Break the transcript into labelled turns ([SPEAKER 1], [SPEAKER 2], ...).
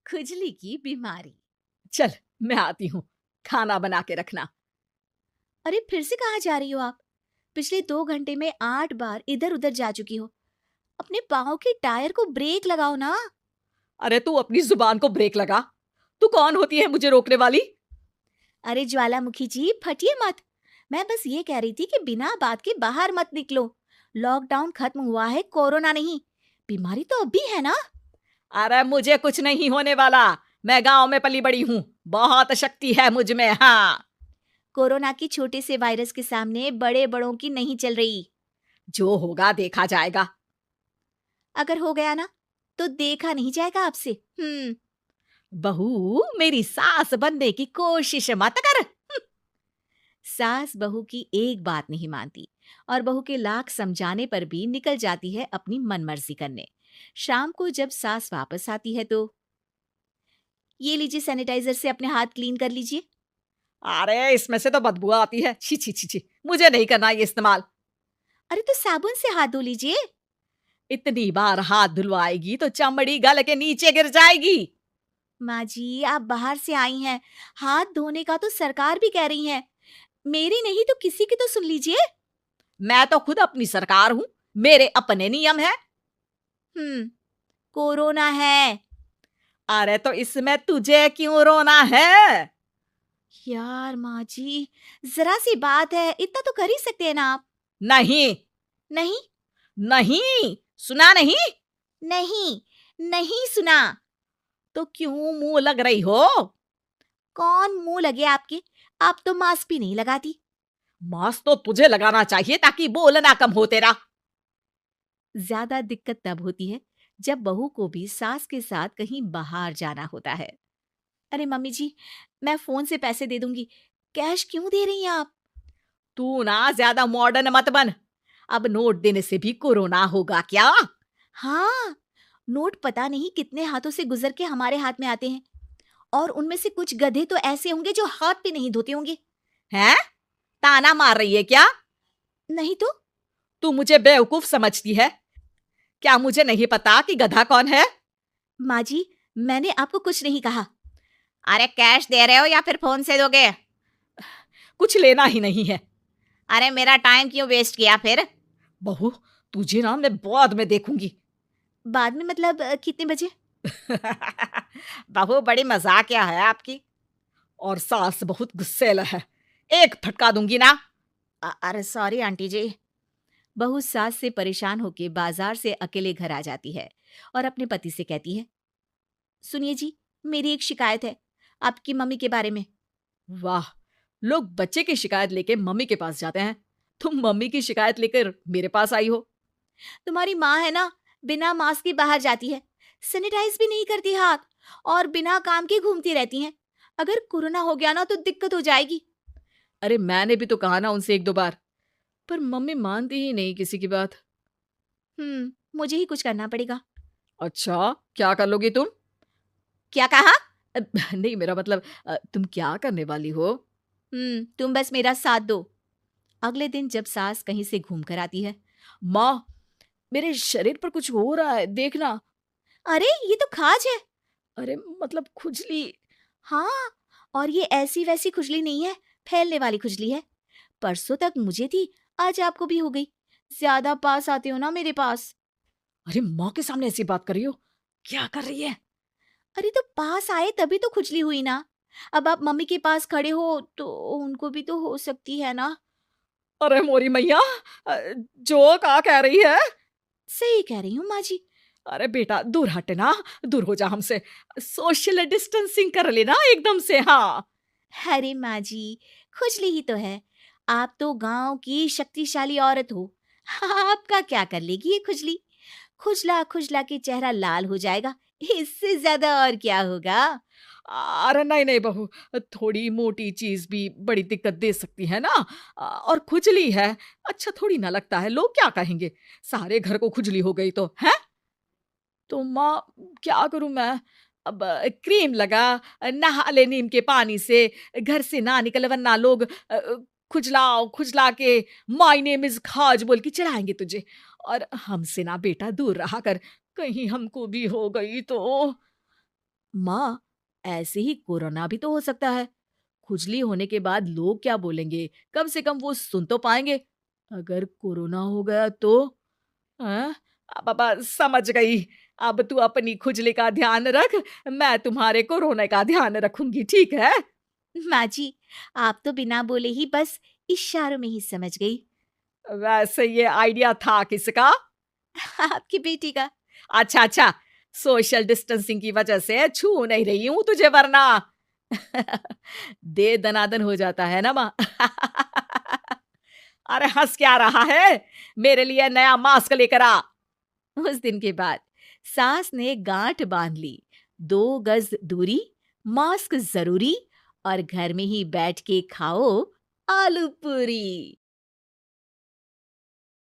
[SPEAKER 1] खुजली की बीमारी।
[SPEAKER 2] चल, मैं आती हूँ, खाना बना के रखना।
[SPEAKER 1] अरे फिर से कहाँ जा रही हो आप? पिछले 2 घंटे में 8 बार इधर उधर जा चुकी हो। अपने पाँव के टायर को ब्रेक लगाओ ना।
[SPEAKER 2] अरे तू अपनी जुबान को ब्रेक लगा। तू कौन होती है मुझे रोकने वाली?
[SPEAKER 1] अरे ज्वालामुखी जी, फटिए मत। मैं बस ये कह रही थी कि बिना बात के बाहर मत निकलो। लॉकडाउन खत्म हुआ है, कोरोना नहीं। बीमारी तो अब भी है ना।
[SPEAKER 2] अरे मुझे कुछ नहीं होने वाला। मैं गांव में पली बड़ी हूँ, बहुत शक्ति है मुझ में। हाँ,
[SPEAKER 1] कोरोना के छोटे से वायरस के सामने बड़े बड़ों की नहीं चल रही।
[SPEAKER 2] जो होगा देखा जाएगा।
[SPEAKER 1] अगर हो गया ना, तो देखा नहीं जाएगा आपसे।
[SPEAKER 2] बहू, मेरी सास बनने की कोशिश मत कर।
[SPEAKER 1] सास बहू की एक बात नहीं मानती और बहू के लाख समझाने पर भी निकल जाती है अपनी मनमर्जी करने। शाम को जब सास वापस आती है तो ये लीजिए, सैनिटाइजर से अपने हाथ क्लीन कर लीजिए।
[SPEAKER 2] अरे इसमें से तो बदबू आती है। छी छी छी छी, मुझे नहीं करना ये इस्तेमाल।
[SPEAKER 1] अरे तो साबुन से हाथ धो लीजिए।
[SPEAKER 2] इतनी बार हाथ धुलवाएगी तो चमड़ी गल के नीचे गिर जाएगी।
[SPEAKER 1] माँ जी, आप बाहर से आई हैं, हाथ धोने का तो सरकार भी कह रही है। मेरी नहीं तो किसी की तो सुन लीजिए।
[SPEAKER 2] मैं तो खुद अपनी सरकार हूँ, मेरे अपने नियम है।
[SPEAKER 1] कोरोना है।
[SPEAKER 2] अरे तो इसमें तुझे क्यों रोना है?
[SPEAKER 1] यार माँ जी, जरा सी बात है, इतना तो कर ही सकते हैं ना आप।
[SPEAKER 2] नहीं,
[SPEAKER 1] नहीं।
[SPEAKER 2] नहीं सुना नहीं?
[SPEAKER 1] नहीं। नहीं सुना।
[SPEAKER 2] तो क्यों मुंह लग रही हो?
[SPEAKER 1] कौन मुंह लगे आपके? आप तो मास्क भी नहीं लगाती।
[SPEAKER 2] मास्क तो तुझे लगाना चाहिए ताकि बोलना कम हो तेरा।
[SPEAKER 1] ज्यादा दिक्कत तब होती है जब बहू को भी सास के साथ कहीं बाहर जाना होता है। अरे मम्मी जी, मैं फोन से पैसे दे दूंगी, कैश क्यों दे रही हैं आप?
[SPEAKER 2] तू ना ज्यादा मॉडर्न मत बन। अब नोट देने से भी कोरोना होगा क्या?
[SPEAKER 1] हाँ, नोट पता नहीं कितने हाथों से गुजर के हमारे हाथ में आते हैं, और उनमें से कुछ गधे तो ऐसे होंगे जो हाथ भी नहीं धोते होंगे।
[SPEAKER 2] हैं? ताना मार रही है क्या?
[SPEAKER 1] नहीं तो।
[SPEAKER 2] तू मुझे बेवकूफ समझती है? क्या मुझे नहीं पता कि गधा कौन है?
[SPEAKER 1] माँ जी, मैंने आपको कुछ नहीं कहा।
[SPEAKER 2] अरे कैश दे रहे हो या फिर फोन से दोगे? कुछ लेना ही नहीं है।
[SPEAKER 1] अरे मेरा टाइम क्यों वेस्ट किया फिर?
[SPEAKER 2] बहू, तुझे ना मैं बाद में देखूंगी।
[SPEAKER 1] बाद में मतलब कितने बजे?
[SPEAKER 2] बहू बड़ी मजाकिया है आपकी। और सास बहुत गुस्सेल है, एक फटका दूंगी ना।
[SPEAKER 1] अरे सॉरी आंटी जी। बहू सास से परेशान होके बाजार से अकेले घर आ जाती है और अपने पति से कहती है, सुनिए जी, मेरी एक शिकायत है आपकी मम्मी के बारे में।
[SPEAKER 2] वाह, लोग बच्चे की शिकायत लेके मम्मी के पास जाते हैं, तुम मम्मी की शिकायत लेकर मेरे पास आई हो।
[SPEAKER 1] तुम्हारी माँ है ना, बिना मास्क के बाहर जाती है, सैनिटाइज भी नहीं करती हाथ, और बिना काम के घूमती रहती हैं। अगर कोरोना हो गया ना तो दिक्कत हो जाएगी।
[SPEAKER 2] अरे मैंने भी तो कहा ना उनसे 1-2 बार, पर मम्मी मानती ही नहीं किसी की बात।
[SPEAKER 1] मुझे ही कुछ करना पड़ेगा।
[SPEAKER 2] अच्छा, क्या कर लोगी तुम?
[SPEAKER 1] क्या कहा?
[SPEAKER 2] नहीं, मेरा मतलब तुम क्या करने वाली हो?
[SPEAKER 1] तुम बस मेरा साथ दो। अगले दिन जब सास कहीं से घूम कर आती है,
[SPEAKER 2] माँ, मेरे शरीर पर कुछ हो रहा है, देखना।
[SPEAKER 1] अरे ये तो खाज है।
[SPEAKER 2] अरे मतलब खुजली।
[SPEAKER 1] हाँ, और ये ऐसी वैसी खुजली नहीं है, फैलने वाली खुजली है। परसों तक मुझे थी, आज आपको भी हो गई। ज्यादा पास आते हो ना मेरे पास।
[SPEAKER 2] अरे माँ के सामने ऐसी बात कर रही हो? क्या कर रही है?
[SPEAKER 1] अरे तो पास आए तभी तो खुजली हुई ना। अब आप मम्मी के पास खड़े हो तो उनको भी तो हो सकती है ना।
[SPEAKER 2] अरे मोरी मैया, जो का कह रही है?
[SPEAKER 1] सही कह रही हूँ माँ जी।
[SPEAKER 2] अरे बेटा दूर हट ना, दूर हो जा हमसे। सोशल डिस्टेंसिंग कर लेना एकदम से। हाँ,
[SPEAKER 1] अरे माँ जी, खुजली ही तो है। आप तो गांव की शक्तिशाली औरत हो, आपका क्या कर लेगी ये खुजली? खुजला खुजला के चेहरा लाल हो जाएगा, इससे ज्यादा और क्या होगा?
[SPEAKER 2] अरे नहीं नहीं बहू, थोड़ी मोटी चीज भी बड़ी दिक्कत दे सकती है ना। और खुजली है, अच्छा थोड़ी ना लगता है, लोग क्या कहेंगे? सारे घर को खुजली हो गई तो है। तो माँ, क्या करूं मैं? अब क्रीम लगा, नहा ले नीम के पानी से, घर से ना निकल वरना लोग खुजलाओ खुजला के माय नेम इज खाज बोल के चिढ़ाएंगे तुझे। और हमसे ना बेटा दूर रहा कर, कहीं हमको भी हो गई तो। माँ, ऐसे ही कोरोना भी तो हो सकता है। खुजली होने के बाद लोग क्या बोलेंगे? कम से कम वो सुन तो पाएंगे। अगर कोरोना हो गया तो? हाँ, पापा समझ गई। अब तू अपनी खुजली का ध्यान रख, मैं तुम्हारे कोरोना का ध्यान रखूंगी, ठीक है?
[SPEAKER 1] माँ जी, आप तो बिना बोले ही बस इशारों में ही समझ गई।
[SPEAKER 2] वैसे ये आइडिया था किसका?
[SPEAKER 1] आपकी बेटी का।
[SPEAKER 2] अच्छा अच्छा, सोशल डिस्टेंसिंग की वजह से छू नहीं रही हूं तुझे वरना। दे दनादन हो जाता है ना माँ। अरे हंस क्या रहा है? मेरे लिए नया मास्क लेकर आ।
[SPEAKER 1] उस दिन के बाद सास ने गांठ बांध ली। 2 गज दूरी, मास्क जरूरी और घर में ही बैठ के खाओ आलू पूरी।